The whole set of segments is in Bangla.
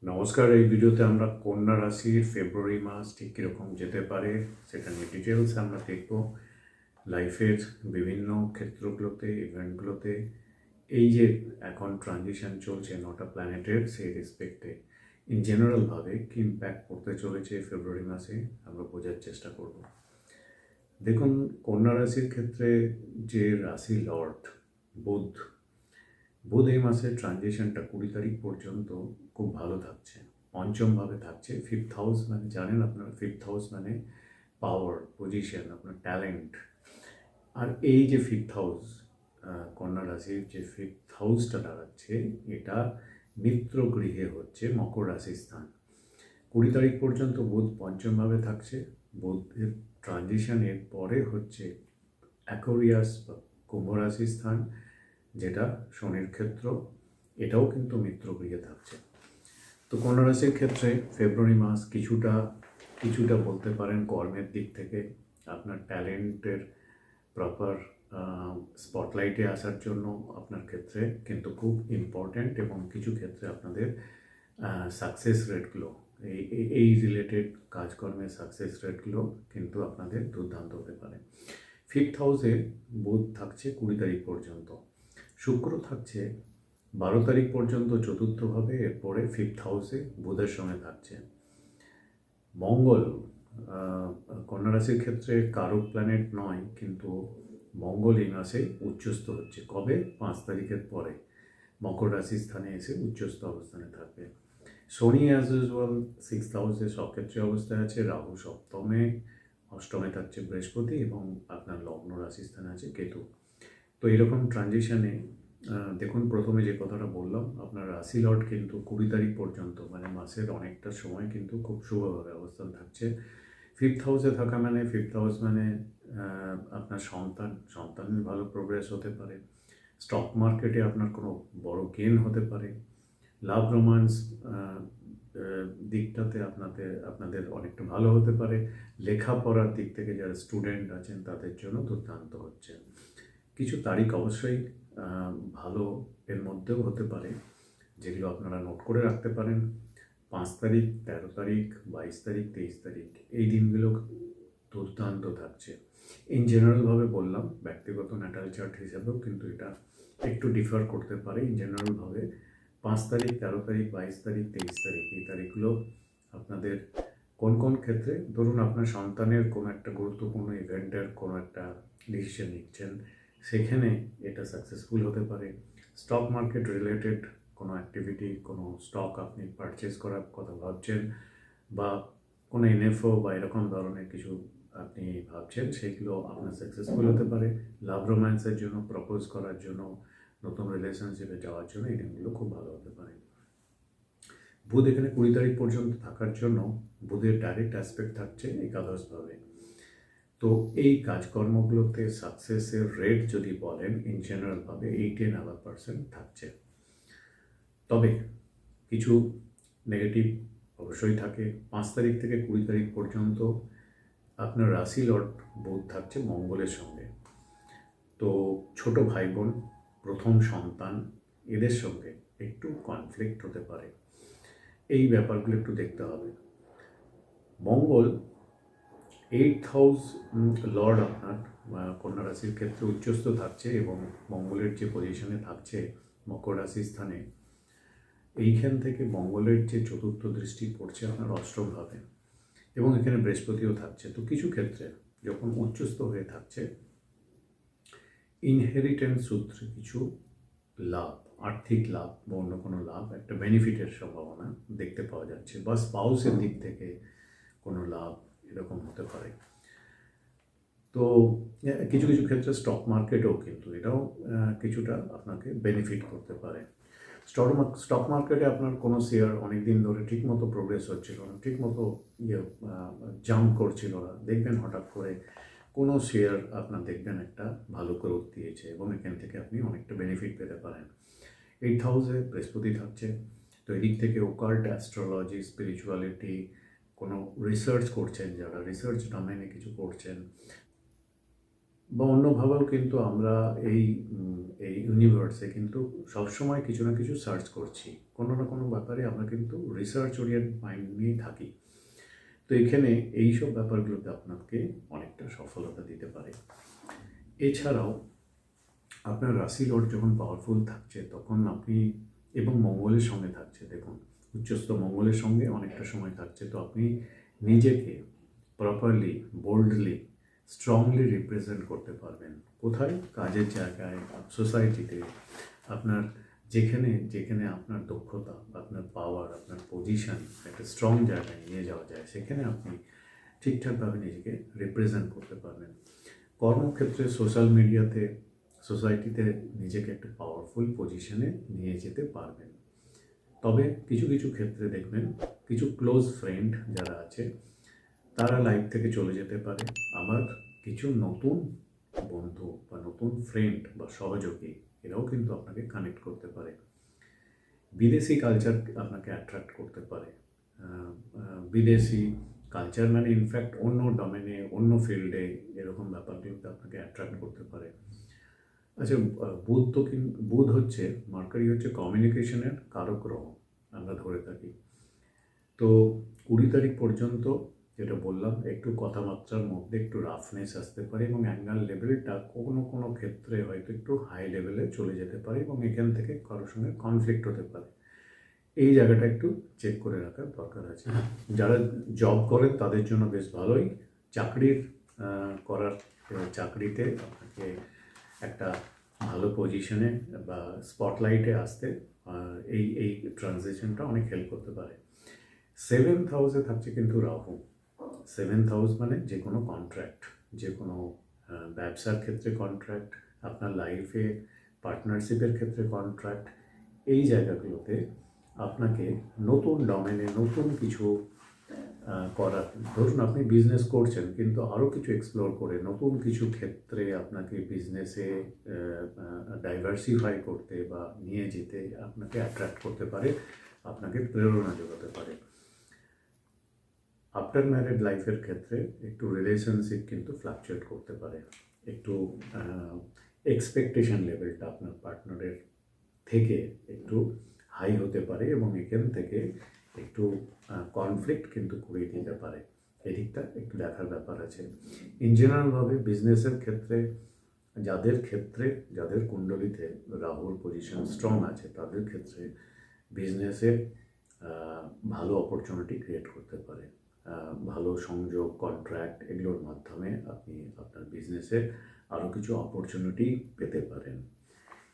নমস্কার। এই ভিডিওতে আমরা কন্যা রাশির ফেব্রুয়ারি মাস ঠিক কীরকম যেতে পারে সেটা নিয়ে ডিটেলস আমরা দেখব। লাইফের বিভিন্ন ক্ষেত্রগুলোতে, ইভেন্টগুলোতে এই যে এখন ট্রানজিশন চলছে নটা প্ল্যানেটের, সেই রেসপেক্টে ইন জেনারেলভাবে কী ইম্প্যাক্ট পড়তে চলেছে ফেব্রুয়ারি মাসে আমরা বোঝার চেষ্টা করব। দেখুন, কন্যা রাশির ক্ষেত্রে যে রাশি লর্ড বুধ এই মাসের ট্রানজিশনটা 20 তারিখ পর্যন্ত খুব ভালো থাকছে, পঞ্চমভাবে থাকছে। ফিফথ হাউস মানে জানেন আপনারা, ফিফথ হাউস মানে পাওয়ার, পজিশন, আপনার ট্যালেন্ট। আর এই যে ফিফথ হাউস, কন্যা রাশির যে ফিফথ হাউসটা দাঁড়াচ্ছে, এটা মিত্র গৃহে হচ্ছে মকর রাশির স্থান। 20 তারিখ পর্যন্ত বুধ পঞ্চমভাবে থাকছে। বুধের ট্রানজিশনের পরে হচ্ছে অ্যাকোয়ারিয়াস বা কুম্ভ রাশির স্থান, যেটা শনির ক্ষেত্র, এটাও কিন্তু মিত্র গৃহে থাকছে। তো কন্যা রাশির ক্ষেত্রে ফেব্রুয়ারি মাস কিছুটা বলতে পারেন কর্মের দিক থেকে আপনার ট্যালেন্টের প্রপার স্পটলাইটে আসার জন্য আপনার ক্ষেত্রে কিন্তু খুব ইম্পর্ট্যান্ট, এবং কিছু ক্ষেত্রে আপনাদের সাকসেস রেটগুলো এই রিলেটেড কাজকর্মের সাকসেস রেটগুলো কিন্তু আপনাদের দুর্দান্ত হতে পারে। ফিফথ হাউসে বুধ থাকছে 20 তারিখ পর্যন্ত, শুক্র থাকছে 12 তারিখ পর্যন্ত চতুর্থভাবে, এরপরে ফিফথ হাউসে বুধের সঙ্গে থাকছে। মঙ্গল কন্যা রাশির ক্ষেত্রে কারক প্ল্যানেট নয়, কিন্তু মঙ্গল এই মাসে উচ্চস্থ হচ্ছে। কবে? 5 তারিখের পরে মকর রাশির স্থানে এসে উচ্চস্থ অবস্থানে থাকবে। শনি অ্যাজ ইউজুয়াল সিক্সথ হাউসে সক্ষেত্রে অবস্থায় আছে, রাহু সপ্তমে, অষ্টমে থাকছে বৃহস্পতি, এবং আপনার লগ্ন রাশির স্থানে আছে কেতু। তো এরকম ট্রানজিশনে দেখুন, প্রথমে যে কথাটা বললাম, আপনার রাশি লর্ড কিন্তু 20 তারিখ পর্যন্ত মানে মাসের অনেকটা সময় কিন্তু খুব শুভভাবে অবস্থান থাকছে। ফিফথ হাউসে থাকা মানে, ফিফথ হাউস মানে আপনার সন্তানের ভালো প্রোগ্রেস হতে পারে, স্টক মার্কেটে আপনার কোনো বড় গেন হতে পারে, লাভ রোমান্স দিকটাতে আপনাদের অনেকটা ভালো হতে পারে, লেখাপড়ার দিক থেকে যারা স্টুডেন্ট আছেন তাদের জন্য দুর্দান্ত হচ্ছে। কিছু তারিখ অবশ্যই ভালো এর মধ্যেও হতে পারে, যেগুলো আপনারা নোট করে রাখতে পারেন। 5 তারিখ, 13 তারিখ, 22 তারিখ, 23 তারিখ, এই দিনগুলো দুর্দান্ত থাকছে। ইন জেনারেলভাবে বললাম, ব্যক্তিগত ন্যাটাল চার্ট হিসাবেও কিন্তু এটা একটু ডিফার করতে পারে। ইন জেনারেলভাবে 5 তারিখ, 13 তারিখ, 22 তারিখ, 23 তারিখ, এই তারিখগুলো আপনাদের কোন কোন ক্ষেত্রে, ধরুন আপনার সন্তানের কোনো একটা গুরুত্বপূর্ণ ইভেন্টের কোনো একটা ডিসিশন নিচ্ছেন, সেখানে এটা সাকসেসফুল হতে পারে। স্টক মার্কেট রিলেটেড কোনো অ্যাক্টিভিটি, কোনো স্টক আপনি পারচেস করার কথা ভাবছেন, বা কোনো এনএফও বা এরকম ধরনের কিছু আপনি ভাবছেন, সেগুলো আপনার সাকসেসফুল হতে পারে। লাভ রোম্যান্সের জন্য, প্রপোজ করার জন্য, নতুন রিলেশনশিপে যাওয়ার জন্য এই দিনগুলো খুব ভালো হতে পারে। বুধ এখানে 20 তারিখ পর্যন্ত থাকার জন্য বুধের ডাইরেক্ট অ্যাসপেক্ট থাকছে একাদশভাবে। তো এই কাজকর্মগুলোতে সাকসেসের রেট যদি বলেন, ইন জেনারেলভাবে 80-90% থাকছে। তবে কিছু নেগেটিভ অবশ্যই থাকে। 5 তারিখ থেকে 20 তারিখ পর্যন্ত আপনার রাশি লর্ড বুধ থাকছে মঙ্গলের সঙ্গে। তো ছোট ভাই বোন, প্রথম সন্তান, এদের সঙ্গে একটু কনফ্লিক্ট হতে পারে। এই ব্যাপারগুলো একটু দেখতে হবে। মঙ্গল 8th হাউস লর্ড আপনার কন্যা রাশির ক্ষেত্রে উচ্চস্থ থাকছে, এবং মঙ্গলের যে পজিশনে থাকছে মকর রাশির স্থানে, এইখান থেকে মঙ্গলের যে চতুর্থ দৃষ্টি পড়ছে আপনার অষ্টমভাবে, এবং এখানে বৃহস্পতিও থাকছে। তো কিছু ক্ষেত্রে যখন উচ্চস্থ হয়ে থাকছে, ইনহেরিটেন্স সূত্রে কিছু লাভ, আর্থিক লাভ বা অন্য কোনো লাভ, একটা বেনিফিটের সম্ভাবনা দেখতে পাওয়া যাচ্ছে, বা স্পাউসের দিক থেকে কোনো লাভ এরকম হতে পারে। তো কিছু কিছু ক্ষেত্রে স্টক মার্কেটেও কিন্তু এটাও কিছুটা আপনাকে বেনিফিট করতে পারে। স্টক মার্কেটে আপনার কোনো শেয়ার অনেক দিন ধরে ঠিকমতো প্রোগ্রেস হচ্ছিল না, ঠিকমতো জাম্প করছিল না, দেখবেন হঠাৎ করে কোনো শেয়ার আপনার দেখবেন একটা ভালো গ্রোথ দিয়েছে, এবং এখান থেকে আপনি অনেকটা বেনিফিট পেতে পারেন। 8th হাউসে বৃহস্পতি থাকছে, তো এদিক থেকে ওকাল্ট, অ্যাস্ট্রোলজি, স্পিরিচুয়ালিটি, কোনো রিসার্চ করছেন, যারা রিসার্চ ডোমেনে কিছু করছেন, বা অন্যভাবেও কিন্তু আমরা এই ইউনিভার্সে কিন্তু সবসময় কিছু না কিছু সার্চ করছি, কোনো না কোনো ব্যাপারে আমরা কিন্তু রিসার্চ ওরিয়েন্টেড মাইন্ড নিয়েই থাকি। তো এখানে এইসব ব্যাপারগুলোতে আপনাকে অনেকটা সফলতা দিতে পারে। এছাড়াও আপনার রাশি লর্ড যখন পাওয়ারফুল থাকছে তখন আপনি, এবং মঙ্গলের সঙ্গে থাকছে, দেখুন উচ্চস্থ মঙ্গলের সঙ্গে অনেকটা সময় থাকছে, তো আপনি নিজেকে প্রপারলি, বোল্ডলি, স্ট্রংলি রিপ্রেজেন্ট করতে পারবেন। কোথায়? কাজের জায়গায়, সোসাইটিতে, আপনার যেখানে যেখানে আপনার দক্ষতা, আপনার পাওয়ার, আপনার পজিশন একটা স্ট্রং জায়গায় নিয়ে যাওয়া যায়, সেখানে আপনি ঠিকঠাকভাবে নিজেকে রিপ্রেজেন্ট করতে পারবেন। কর্মক্ষেত্রে, সোশ্যাল মিডিয়াতে, সোসাইটিতে নিজেকে একটা পাওয়ারফুল পজিশনে নিয়ে যেতে পারবেন। তবে কিছু কিছু ক্ষেত্রে দেখবেন কিছু ক্লোজ ফ্রেন্ড যারা আছে তারা লাইফ থেকে চলে যেতে পারে, আবার কিছু নতুন বন্ধু বা নতুন ফ্রেন্ড বা সহযোগী এরাও কিন্তু আপনাকে কানেক্ট করতে পারে। বিদেশি কালচার আপনাকে অ্যাট্রাক্ট করতে পারে। বিদেশি কালচার মানে ইনফ্যাক্ট অন্য ডোমেনে, অন্য ফিল্ডে এরকম ব্যাপারগুলোতে আপনাকে অ্যাট্রাক্ট করতে পারে। আচ্ছা, বুধ হচ্ছে, মার্কারি হচ্ছে কমিউনিকেশনের কারক গ্রহ আমরা ধরে থাকি। তো 20 তারিখ পর্যন্ত যেটা বললাম, একটু কথাবার্তার মধ্যে একটু রাফনেস আসতে পারে এবং অ্যাঙ্গাল লেভেলটা কোনো কোনো ক্ষেত্রে হয়তো একটু হাই লেভেলে চলে যেতে পারে এবং এখান থেকে কারোর সঙ্গে কনফ্লিক্ট হতে পারে। এই জায়গাটা একটু চেক করে রাখার দরকার আছে। যারা জব করেন তাদের জন্য বেশ ভালোই, চাকরিতে আপনাকে একটা ভালো পজিশনে বা স্পটলাইটে আসতে এই ট্রানজিশনটা অনেক হেল্প করতে পারে। 7th হাউসে থাকছে কিন্তু রাহু। 7th হাউস মানে যে কোনো কন্ট্রাক্ট, যে কোনো ব্যবসার ক্ষেত্রে কন্ট্রাক্ট, আপনার লাইফে পার্টনারশিপের ক্ষেত্রে কন্ট্রাক্ট, এই জায়গাগুলোতে আপনাকে নতুন ডোমেনে নতুন কিছু করার, ধরুন আপনি বিজনেস করছেন কিন্তু আরও কিছু এক্সপ্লোর করে নতুন কিছু ক্ষেত্রে আপনাকে বিজনেসে ডাইভার্সিফাই করতে বা নিয়ে যেতে আপনাকে অ্যাট্রাক্ট করতে পারে, আপনাকে প্রেরণা যোগাতে পারে। আফটার ম্যারিড লাইফের ক্ষেত্রে একটু রিলেশনশিপ কিন্তু ফ্লাকচুয়েট করতে পারে, একটু এক্সপেকটেশন লেভেলটা আপনার পার্টনারের থেকে একটু হাই হতে পারে এবং এখান থেকে একটু কনফ্লিক্ট কিন্তু করিয়ে দিতে পারে। এদিকটা একটু দেখার ব্যাপার আছে। ইন জেনারেলভাবে বিজনেসের ক্ষেত্রে যাদের কুণ্ডলিতে রাহুর পজিশন স্ট্রং আছে তাদের ক্ষেত্রে বিজনেসে ভালো অপরচুনিটি ক্রিয়েট করতে পারে। ভালো সংযোগ, কন্ট্রাক্ট, এগুলোর মাধ্যমে আপনি আপনার বিজনেসে আরও কিছু অপরচুনিটি পেতে পারেন।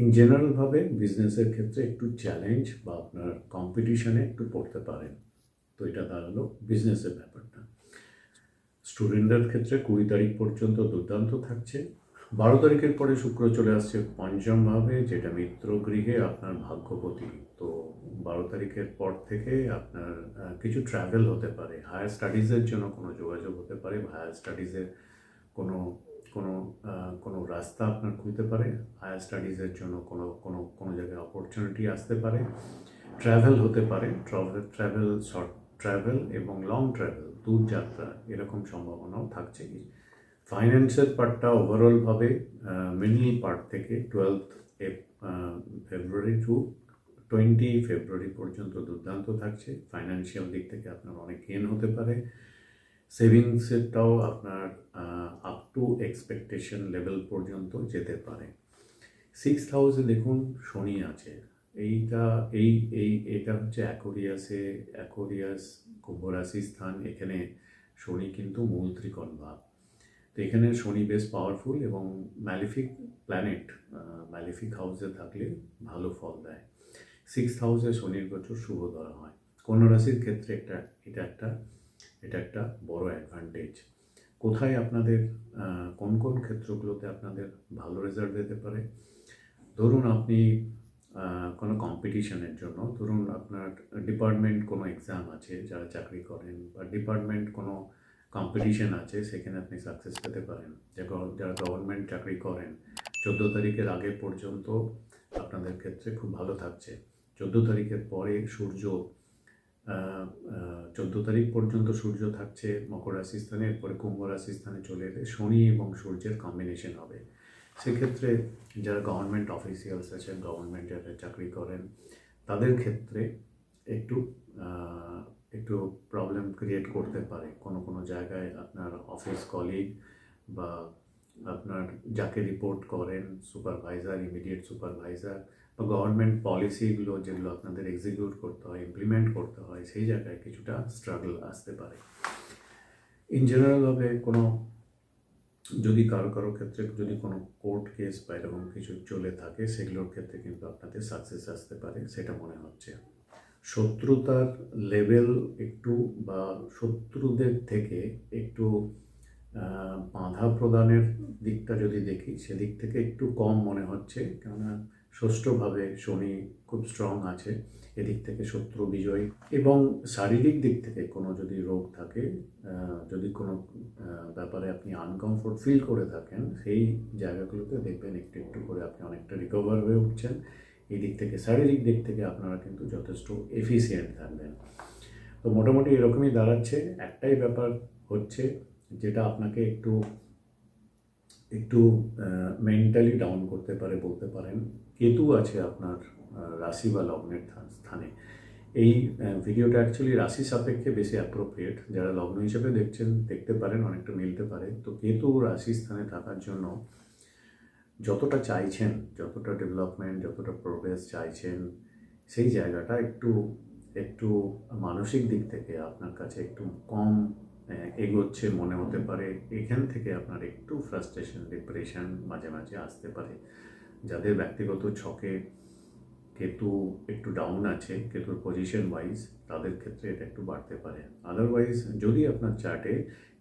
ইন জেনারেলভাবে বিজনেসের ক্ষেত্রে একটু চ্যালেঞ্জ বা আপনার কম্পিটিশানে একটু পড়তে পারেন। তো এটা দাঁড়ালো বিজনেসের ব্যাপারটা। স্টুডেন্টদের ক্ষেত্রে 20 তারিখ পর্যন্ত দুর্দান্ত থাকছে। 12 তারিখের পরে শুক্র চলে আসছে পঞ্চম ভাবে, যেটা মিত্র গৃহে আপনার ভাগ্যপতি। তো 12 তারিখের পর থেকে আপনার কিছু ট্রাভেল হতে পারে, হায়ার স্টাডিজের জন্য কোনো যোগাযোগ হতে পারে, হায়ার স্টাডিজের কোনো কোনো কোনো রাস্তা আপনার খুলতে পারে, হায়ার স্টাডিজের জন্য কোনো জায়গায় অপরচুনিটি আসতে পারে, ট্রাভেল হতে পারে, ট্রাভেল, শর্ট ট্রাভেল এবং লং ট্রাভেল, দূরযাত্রা, এরকম সম্ভাবনাও থাকছে। ফাইন্যান্সের পার্টটা ওভারঅলভাবে মিডল পার্ট থেকে 12 ফেব্রুয়ারি টু 20 ফেব্রুয়ারি পর্যন্ত দুর্দান্ত থাকছে। ফাইন্যান্সিয়াল দিক থেকে আপনার অনেক গেন হতে পারে। সেভিংসেরটাও আপনার আপ টু এক্সপেকটেশন লেভেল পর্যন্ত যেতে পারে। 6th হাউসে দেখুন শনি আছে। এটা হচ্ছে অ্যাকোরিয়াস কুম্ভ রাশি স্থান। এখানে শনি কিন্তু মূল ত্রিকোণ ভাব। তো এখানে শনি বেশ পাওয়ারফুল এবং ম্যালিফিক প্ল্যানেট ম্যালিফিক হাউসে থাকলে ভালো ফল দেয়। 6th হাউসে শনির গোচর শুভ ধরা হয়। কন্যা রাশির ক্ষেত্রে এটা একটা বড় অ্যাডভান্টেজ। কোথায় আপনাদের কোন কোন ক্ষেত্রগুলোতে আপনাদের ভালো রেজাল্ট দিতে পারে? ধরুন আপনি কোনো কম্পিটিশনের জন্য, ধরুন আপনার ডিপার্টমেন্ট কোনো এক্সাম আছে, যারা চাকরি করেন, বা ডিপার্টমেন্ট কোনো কম্পিটিশন আছে, সেখানে আপনি সাকসেস পেতে পারেন। যারা গভর্নমেন্ট চাকরি করেন, 14 তারিখের আগে পর্যন্ত আপনাদের ক্ষেত্রে খুব ভালো থাকছে। 14 তারিখের পরে সূর্য তারিখ পর্যন্ত সূর্য থাকছে মকর রাশি স্থানে, এরপরে কুম্ভ রাশি স্থানে চলে এলে শনি এবং সূর্যের কম্বিনেশন হবে। সেক্ষেত্রে যারা গভর্নমেন্ট অফিসিয়ালস আছেন, গভর্নমেন্ট যারা চাকরি করেন, তাদের ক্ষেত্রে একটু একটু প্রবলেম ক্রিয়েট করতে পারে। কোনো জায়গায় আপনার অফিস কলিগ বা আপনার যাকে রিপোর্ট করেন, সুপারভাইজার, ইমিডিয়েট সুপারভাইজার বা গভর্নমেন্ট পলিসিগুলো যেগুলো আপনাদের এক্সিকিউট করতে হয়, ইমপ্লিমেন্ট করতে হয়, সেই জায়গায় কিছুটা স্ট্রাগল আসতে পারে। ইন জেনারেলভাবে যদি কারো ক্ষেত্রে যদি কোনো কোর্ট কেস বা এরকম কিছু চলে থাকে, সেগুলোর ক্ষেত্রে কিন্তু আপনাদের সাকসেস আসতে পারে, সেটা মনে হচ্ছে। শত্রুতার লেভেল একটু বা শত্রুদের থেকে একটু বাধা প্রদানের দিকটা যদি দেখি, সেদিক থেকে একটু কম মনে হচ্ছে, কেননা ষষ্ঠভাবে শনি খুব স্ট্রং আছে, এদিক থেকে শত্রু বিজয়। এবং শারীরিক দিক থেকে কোনো যদি রোগ থাকে, যদি কোনো ব্যাপারে আপনি আনকমফোর্ট ফিল করে থাকেন, সেই জায়গাগুলোতে দেখবেন একটু একটু করে আপনি অনেকটা রিকভার হয়ে উঠছেন। এই দিক থেকে, শারীরিক দিক থেকে আপনারা কিন্তু যথেষ্ট এফিসিয়েন্ট থাকবেন। তো মোটামুটি এরকমই দাঁড়াচ্ছে। একটাই ব্যাপার হচ্ছে যেটা আপনাকে একটু মেন্টালি ডাউন করতে পারে বলতে পারেন। কেতু আছে আপনার রাশি বা লগ্নের স্থানে। এই ভিডিওটা অ্যাকচুয়ালি রাশি সাপেক্ষে বেশি অ্যাপ্রোপ্রিয়েট। যারা লগ্ন হিসেবে দেখতে পারেন, অনেকটা মিলতে পারে। তো কেতু রাশি স্থানে থাকার জন্য যতটা চাইছেন, যতটা ডেভেলপমেন্ট, যতটা প্রোগ্রেস চাইছেন, সেই জায়গাটা একটু মানসিক দিক থেকে আপনার কাছে একটু কম এগোচ্ছে মনে হতে পারে। এখান থেকে আপনার একটু ফ্রাস্ট্রেশন, ডিপ্রেশন মাঝে মাঝে আসতে পারে। যাদের ব্যক্তিগত ছকে কেতু একটু ডাউন আছে, কেতুর পজিশন ওয়াইজ, তাদের ক্ষেত্রে এটা একটু বাড়তে পারে। আদারওয়াইজ যদি আপনার চার্টে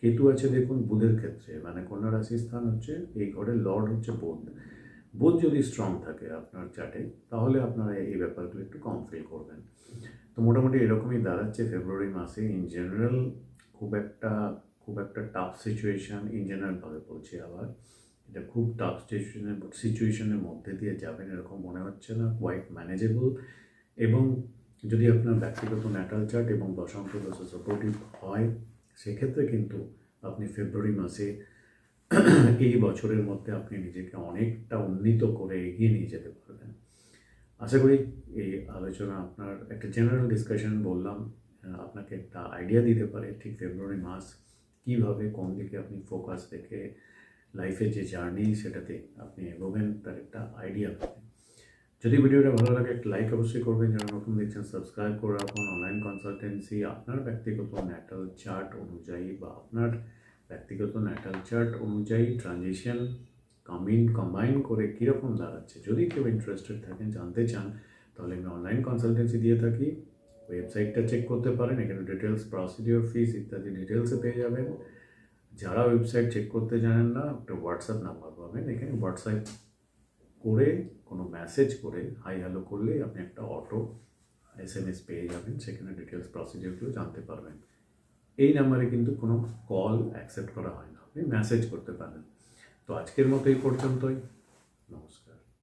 কেতু আছে, দেখুন বুধের ক্ষেত্রে, মানে কন্যা রাশি স্থান হচ্ছে, এই ঘরের লর্ড হচ্ছে বুধ যদি স্ট্রং থাকে আপনার চার্টে, তাহলে আপনারা এই ব্যাপারগুলো একটু কম ফিল করবেন। তো মোটামুটি এরকমই দাঁড়াচ্ছে ফেব্রুয়ারি মাসে। ইন জেনারেল খুব একটা টাফ সিচুয়েশান, ইন জেনারেলভাবে বলছি আবার, এটা খুব টাফ সিচুয়েশনের মধ্যে দিয়ে যাবেন এরকম মনে হচ্ছে না, কোয়াইট ম্যানেজেবল। এবং যদি আপনার ব্যক্তিগত ন্যাটাল চার্ট এবং দশাংশ দশা সাপোর্টিভ হয়, সেক্ষেত্রে কিন্তু আপনি ফেব্রুয়ারি মাসে এই বছরের মধ্যে আপনি নিজেকে অনেকটা উন্নীত করে এগিয়ে নিয়ে যেতে পারবেন। আশা করি এই আলোচনা আপনার একটা জেনারেল ডিসকাশন বললাম, আপনাকে একটা আইডিয়া দিতে পারে ঠিক ফেব্রুয়ারি মাস কীভাবে, কোন দিকে আপনি ফোকাস রেখে লাইফের যে জার্নি সেটাতে আপনি এগোবেন, তার একটা আইডিয়া পাবেন। যদি ভিডিওটা ভালো লাগে একটা লাইক অবশ্যই করবেন। যারা নতুন দেখছেন সাবস্ক্রাইব করে রাখুন। অনলাইন কনসালটেন্সি আপনার ব্যক্তিগত ন্যাটাল চার্ট অনুযায়ী বা আপনার ব্যক্তিগত ন্যাটাল চার্ট অনুযায়ী ট্রানজিশন কম্বাইন করে কীরকম দাঁড়াচ্ছে, যদি কেউ ইন্টারেস্টেড থাকেন, জানতে চান, তাহলে আমি অনলাইন কনসালটেন্সি দিয়ে থাকি। ওয়েবসাইটটা চেক করতে পারেন, এখানে ডিটেলস, প্রসিডিওর, ফিস ইত্যাদি ডিটেলসে পেয়ে যাবেন। যারা ওয়েবসাইট চেক করতে জানেন না, একটা হোয়াটসঅ্যাপ নাম্বার পাবেন, এখানে হোয়াটসঅ্যাপ করে কোনো মেসেজ করে হাই হ্যালো করলেই আপনি একটা অটো SMS পেয়ে যাবেন, সেখানে ডিটেলস প্রসিডিওরগুলো জানতে পারবেন। এই নাম্বারে কিন্তু কোনো কল অ্যাকসেপ্ট করা হয় না, আপনি মেসেজ করতে পারেন। তো আজকের মতো এই পর্যন্তই, নমস্কার।